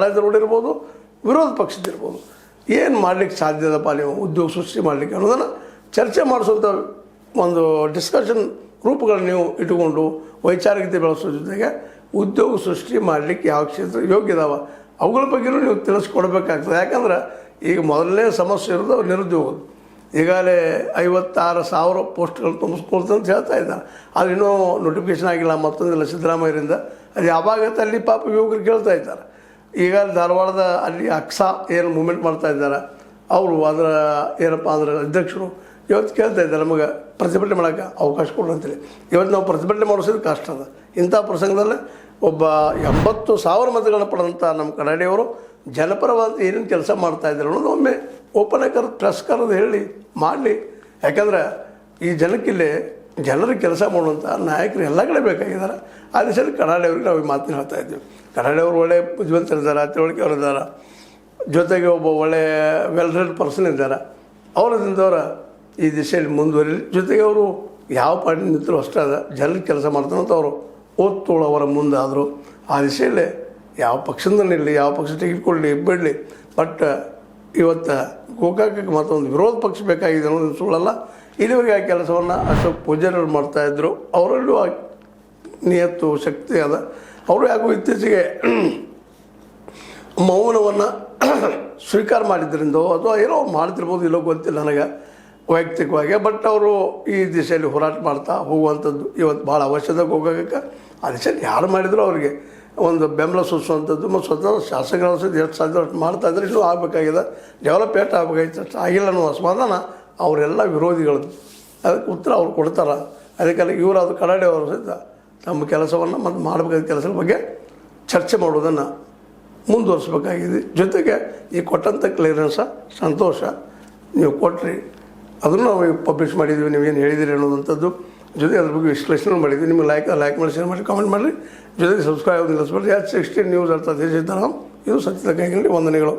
ಆಡಳಿತದಲ್ಲಿರ್ಬೋದು, ವಿರೋಧ ಪಕ್ಷದಿರ್ಬೋದು, ಏನು ಮಾಡಲಿಕ್ಕೆ ಸಾಧ್ಯದಪ್ಪ ನೀವು ಉದ್ಯೋಗ ಸೃಷ್ಟಿ ಮಾಡಲಿಕ್ಕೆ ಅನ್ನೋದನ್ನು ಚರ್ಚೆ ಮಾಡಿಸುವಂಥ ಒಂದು ಡಿಸ್ಕಷನ್ ರೂಪಗಳನ್ನು ನೀವು ಇಟ್ಟುಕೊಂಡು ವೈಚಾರಿಕತೆ ಬೆಳೆಸೋ ಜೊತೆಗೆ ಉದ್ಯೋಗ ಸೃಷ್ಟಿ ಮಾಡಲಿಕ್ಕೆ ಯಾವ ಕ್ಷೇತ್ರ ಯೋಗ್ಯ ಇದಾವ ಅವುಗಳ ಬಗ್ಗೆಯೂ ನೀವು ತಿಳಿಸ್ಕೊಡ್ಬೇಕಾಗ್ತದೆ. ಯಾಕಂದ್ರೆ ಈಗ ಮೊದಲನೇ ಸಮಸ್ಯೆ ಇರೋದು ನಿರುದ್ಯೋಗ. ಈಗಾಗಲೇ 56,000 ಪೋಸ್ಟ್ಗಳು ತುಂಬಿಸ್ಕೊಳ್ತಂತ ಹೇಳ್ತಾ ಇದ್ದಾರೆ. ಅದು ಇನ್ನೂ ನೋಟಿಫಿಕೇಷನ್ ಆಗಿಲ್ಲ, ಮತ್ತೊಂದಿಲ್ಲ ಸಿದ್ದರಾಮಯ್ಯರಿಂದ. ಅದು ಯಾವಾಗತ್ತೆ ಅಲ್ಲಿ ಪಾಪ ಯುವಕರು ಕೇಳ್ತಾ ಇದ್ದಾರೆ. ಈಗ ಧಾರವಾಡದ ಅಲ್ಲಿ ಅಕ್ಸಾ ಏನು ಮೂವ್ಮೆಂಟ್ ಮಾಡ್ತಾ ಇದ್ದಾರೆ, ಅವರು ಅದರ ಏನಪ್ಪ ಅಂದ್ರೆ ಅಧ್ಯಕ್ಷರು ಇವತ್ತು ಕೇಳ್ತಾ ಇದ್ದಾರೆ, ನಮಗೆ ಪ್ರತಿಭಟನೆ ಮಾಡೋಕ್ಕೆ ಅವಕಾಶ ಕೊಡು ಅಂತೇಳಿ. ಇವತ್ತು ನಾವು ಪ್ರತಿಭಟನೆ ಮಾಡಿಸೋದು ಕಷ್ಟ ಅದ. ಇಂಥ ಪ್ರಸಂಗದಲ್ಲೇ ಒಬ್ಬ 80,000 ಮತಗಳನ್ನು ಪಡೆದಂಥ ನಮ್ಮ ಕನ್ನಡಿಯವರು ಜನಪರವಾದ ಏನೇನು ಕೆಲಸ ಮಾಡ್ತಾಯಿದ್ದಾರೆ ಅನ್ನೋದು ಒಮ್ಮೆ ಓಪನ್ ಆಗಿ ಪ್ರೆಸ್ ಕರೆದು ಹೇಳಿ ಮಾಡಲಿ. ಯಾಕಂದ್ರೆ ಈ ಜನಕ್ಕಿಲ್ಲಿ ಜನರಿಗೆ ಕೆಲಸ ಮಾಡುವಂಥ ನಾಯಕರು ಎಲ್ಲ ಕಡೆ ಬೇಕಾಗಿದ್ದಾರೆ. ಆ ದಿಶೆಯಲ್ಲಿ ಕನ್ನಡಿಯವ್ರಿಗೆ ನಾವು ಈ ಮಾತನ್ನ ಹೇಳ್ತಾ ಇದ್ದೀವಿ. ಕನ್ನಡಿಯವರು ಒಳ್ಳೆ ಬುದ್ಧಿವಂತರಿದ್ದಾರೆ, ತಿಳುವಳಿಕೆ ಅವರಿದ್ದಾರೆ, ಜೊತೆಗೆ ಒಬ್ಬ ಒಳ್ಳೆಯ ವೆಲ್ ರೆಡ್ ಪರ್ಸನ್ ಇದ್ದಾರೆ. ಅವರದಿಂದವರ ಈ ದಿಶೆಯಲ್ಲಿ ಮುಂದುವರಿಲಿ. ಜೊತೆಗೆ ಅವರು ಯಾವ ಪಾರ್ಟಿ ನಿಂತರೂ ಅಷ್ಟೇ ಅದ, ಜನರಿಗೆ ಕೆಲಸ ಮಾಡ್ತಾನಂತ ಅವರು ಓದ್ತೋಳವರ ಮುಂದಾದರು. ಆ ದಿಶೆಯಲ್ಲಿ ಯಾವ ಪಕ್ಷದಲ್ಲಿ ಯಾವ ಪಕ್ಷ ಟಿಕೆಟ್ ಕೊಡಲಿ ಬಿಡಲಿ, ಬಟ್ ಇವತ್ತು ಗೋಕಾಕಕ್ಕೆ ಮತ್ತೊಂದು ವಿರೋಧ ಪಕ್ಷ ಬೇಕಾಗಿದೆ ಅನ್ನೋದು ಸುಳ್ಳಲ್ಲ. ಇಲ್ಲಿವರೆಗೆ ಆ ಕೆಲಸವನ್ನು ಅಶೋಕ್ ಪೂಜಾರಿಯವರು ಮಾಡ್ತಾಯಿದ್ರು. ಅವರಲ್ಲೂ ಆ ನಿಯತ್ತು ಶಕ್ತಿ ಅದ. ಅವರು ಯಾಕೋ ಇತ್ತೀಚೆಗೆ ಮೌನವನ್ನು ಸ್ವೀಕಾರ ಮಾಡಿದ್ರಿಂದೋ ಅಥವಾ ಏನೋ ಅವ್ರು ಮಾಡ್ತಿರ್ಬೋದು, ಇಲ್ಲೋ ಗೊತ್ತಿಲ್ಲ ನನಗೆ ವೈಯಕ್ತಿಕವಾಗಿ. ಬಟ್ ಅವರು ಈ ದಿಶೆಯಲ್ಲಿ ಹೋರಾಟ ಮಾಡ್ತಾ ಹೋಗುವಂಥದ್ದು ಇವತ್ತು ಭಾಳ ಅವಶ್ಯಕ. ಗೋಕಾಕಕ್ಕೆ ಆ ದಿಶೆಯಲ್ಲಿ ಯಾರು ಮಾಡಿದ್ರು ಅವರಿಗೆ ಒಂದು ಬೆಂಬಲ ಸೂಚಿಸುವಂಥದ್ದು ಮತ್ತು ಸ್ವತಃ ಶಾಸಕರ ಎಷ್ಟು ಸಾಧ್ಯ ಅಷ್ಟು ಮಾಡ್ತಾಯಿದ್ರೆ ಇನ್ನೂ ಆಗಬೇಕಾಗಿದೆ, ಡೆವಲಪ್ಮೆಂಟ್ ಆಗಬೇಕಾಗಿತ್ತು, ಅಷ್ಟು ಆಗಿಲ್ಲ ಅನ್ನೋ ಅಸಮಾಧಾನ ಅವರೆಲ್ಲ ವಿರೋಧಿಗಳದ್ದು. ಅದಕ್ಕೆ ಉತ್ತರ ಅವ್ರು ಕೊಡ್ತಾರೆ. ಅದಕ್ಕೆಲ್ಲ ಇವರು ಅದು ಕನ್ನಡಿಯವರು ಸಹಿತ ತಮ್ಮ ಕೆಲಸವನ್ನು ಮತ್ತು ಮಾಡಬೇಕಾದ ಕೆಲಸದ ಬಗ್ಗೆ ಚರ್ಚೆ ಮಾಡೋದನ್ನು ಮುಂದುವರಿಸಬೇಕಾಗಿದೆ. ಜೊತೆಗೆ ಈ ಕೊಟ್ಟಂಥ ಕ್ಲಿಯರೆನ್ಸ ಸಂತೋಷ, ನೀವು ಕೊಟ್ಟರಿ, ಅದನ್ನು ನಾವು ಪಬ್ಲಿಷ್ ಮಾಡಿದ್ದೀವಿ, ನೀವೇನು ಹೇಳಿದಿರಿ ಅನ್ನೋದಂಥದ್ದು. ಜೊತೆಗೆ ಅದ್ರ ಬಗ್ಗೆ ವಿಶ್ಲೇಷಣೆ ಮಾಡಿದ್ವಿ. ನಿಮಗೆ ಲೈಕ್ ಮಾಡಿ, ಶೇರ್ ಮಾಡಿ, ಕಾಮೆಂಟ್ ಮಾಡಿರಿ. ಜೊತೆಗೆ ಸಬ್ಸ್ಕ್ರೈಬ್ ನಿಲ್ಲಿಸ್ಬಿಡ್ರಿ. 16 ನ್ಯೂಸ್ ಅರ್ಥ ದೇಶ ಇದು ಸತ್ಯದ ಕೈಗಳಲ್ಲಿ ವಂದನೆಗಳು.